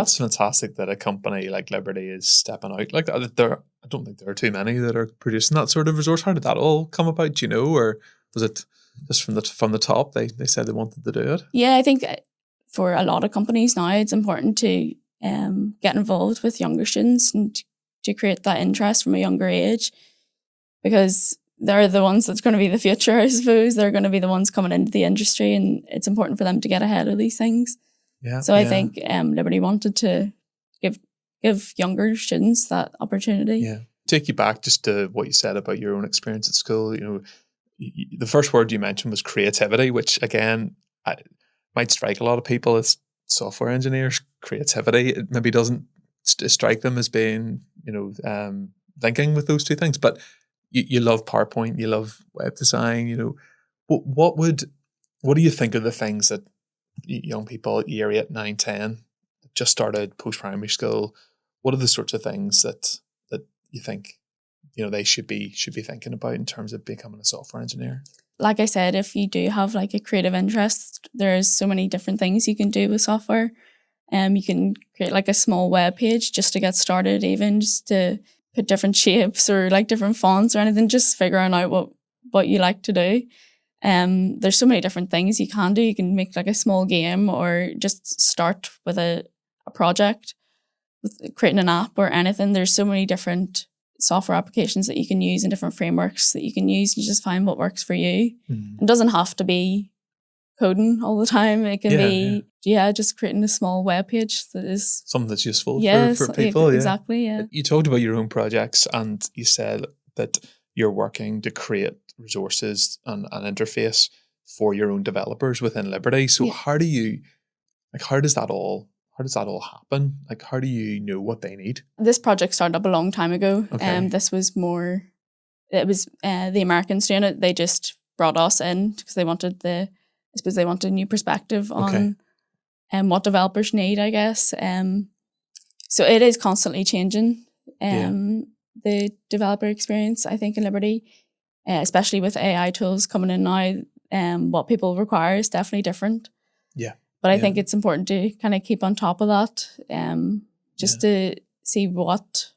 That's fantastic that a company like Liberty is stepping out. Like I don't think there are too many that are producing that sort of resource. How did that all come about? Do you know, or was it just from the top? They said they wanted to do it. Yeah, I think for a lot of companies now, it's important to get involved with younger students and to create that interest from a younger age, because they're the ones that's going to be the future, I suppose. They're going to be the ones coming into the industry, and it's important for them to get ahead of these things. Yeah. So I think Liberty wanted to give younger students that opportunity. Yeah. Take you back just to what you said about your own experience at school. You know, the first word you mentioned was creativity, which again might strike a lot of people as software engineers. Creativity, it maybe doesn't strike them as being, thinking with those two things. But you love PowerPoint, you love web design. You know, what do you think are the things that young people at year 8, 9, 10 just started post-primary school? What are the sorts of things that you think they should be thinking about in terms of becoming a software engineer? Like I said, if you do have like a creative interest, there's so many different things you can do with software. You can create like a small web page just to get started, even just to put different shapes or like different fonts or anything, just figuring out what you like to do. There's so many different things you can do. You can make like a small game or just start with a project, with creating an app or anything. There's so many different software applications that you can use and different frameworks that you can use and just find what works for you. It doesn't have to be coding all the time. It can be just creating a small web page that is something that's useful for so people. Exactly. Yeah. You talked about your own projects and you said that you're working to create resources and an interface for your own developers within Liberty. So how does that all happen? Like, how do you know what they need? This project started up a long time ago. Okay. This was the Americans doing it. They just brought us in because they wanted a new perspective on what developers need, I guess. So it is constantly changing. The developer experience, I think, in Liberty, especially with AI tools coming in now, what people require is definitely different. Yeah. But I think it's important to kind of keep on top of that, just to see what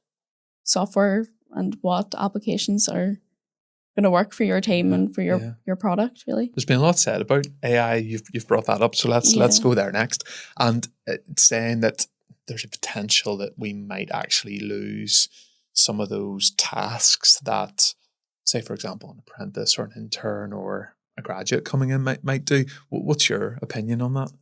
software and what applications are going to work for your team and for your product, really. There's been a lot said about AI. You've brought that up, so let's go there next. And it's saying that there's a potential that we might actually lose some of those tasks that, say, for example, an apprentice or an intern or a graduate coming in might do. What's your opinion on that?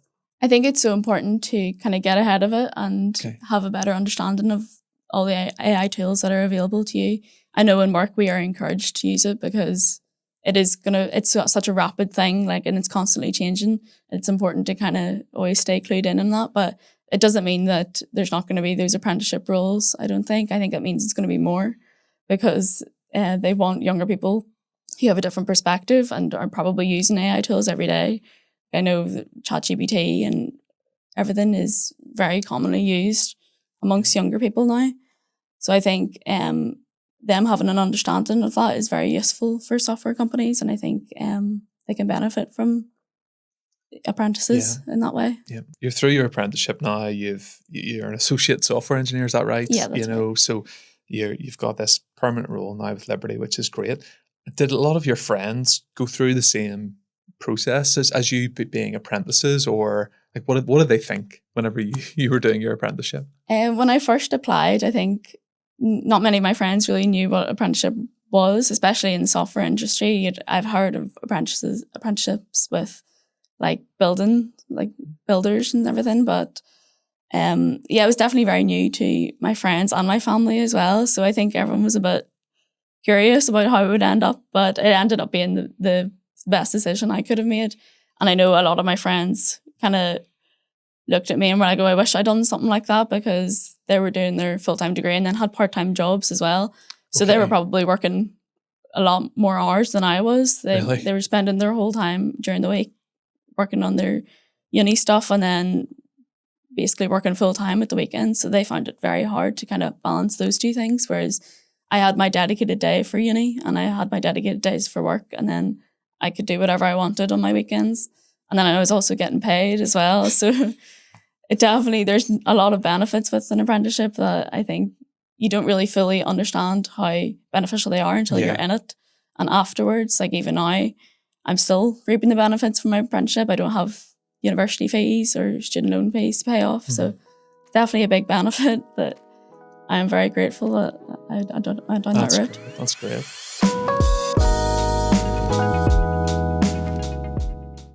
I think it's so important to kind of get ahead of it and have a better understanding of all the AI tools that are available to you. I know in work we are encouraged to use it because it's such a rapid thing, and it's constantly changing. It's important to kind of always stay clued in on that, but it doesn't mean that there's not going to be those apprenticeship roles, I don't think. I think it means it's going to be more because they want younger people who have a different perspective and are probably using AI tools every day. I know that ChatGPT and everything is very commonly used amongst younger people now. So I think them having an understanding of that is very useful for software companies, and I think they can benefit from apprentices in that way. Yeah, you're through your apprenticeship now. You're an associate software engineer, is that right? Yeah, that's right. So you've got this permanent role now with Liberty, which is great. Did a lot of your friends go through the same process as you being apprentices, or like what did they think whenever you were doing your apprenticeship? When I first applied, I think not many of my friends really knew what apprenticeship was, especially in the software industry. I've heard of apprenticeships with like builders and everything, but it was definitely very new to my friends and my family as well. So I think everyone was a bit curious about how it would end up, but it ended up being the best decision I could have made. And I know a lot of my friends kind of looked at me and were like, oh, I wish I'd done something like that, because they were doing their full-time degree and then had part-time jobs as well. So they were probably working a lot more hours than I was. They were spending their whole time during the week working on their uni stuff and then basically working full-time at the weekends. So they found it very hard to kind of balance those two things, whereas I had my dedicated day for uni and I had my dedicated days for work, and then I could do whatever I wanted on my weekends. And then I was also getting paid as well. So there's a lot of benefits with an apprenticeship that I think you don't really fully understand how beneficial they are until you're in it. And afterwards, like even now, I'm still reaping the benefits from my apprenticeship. I don't have university fees or student loan fees to pay off. So it's definitely a big benefit that I am very grateful that I done that route. That's great.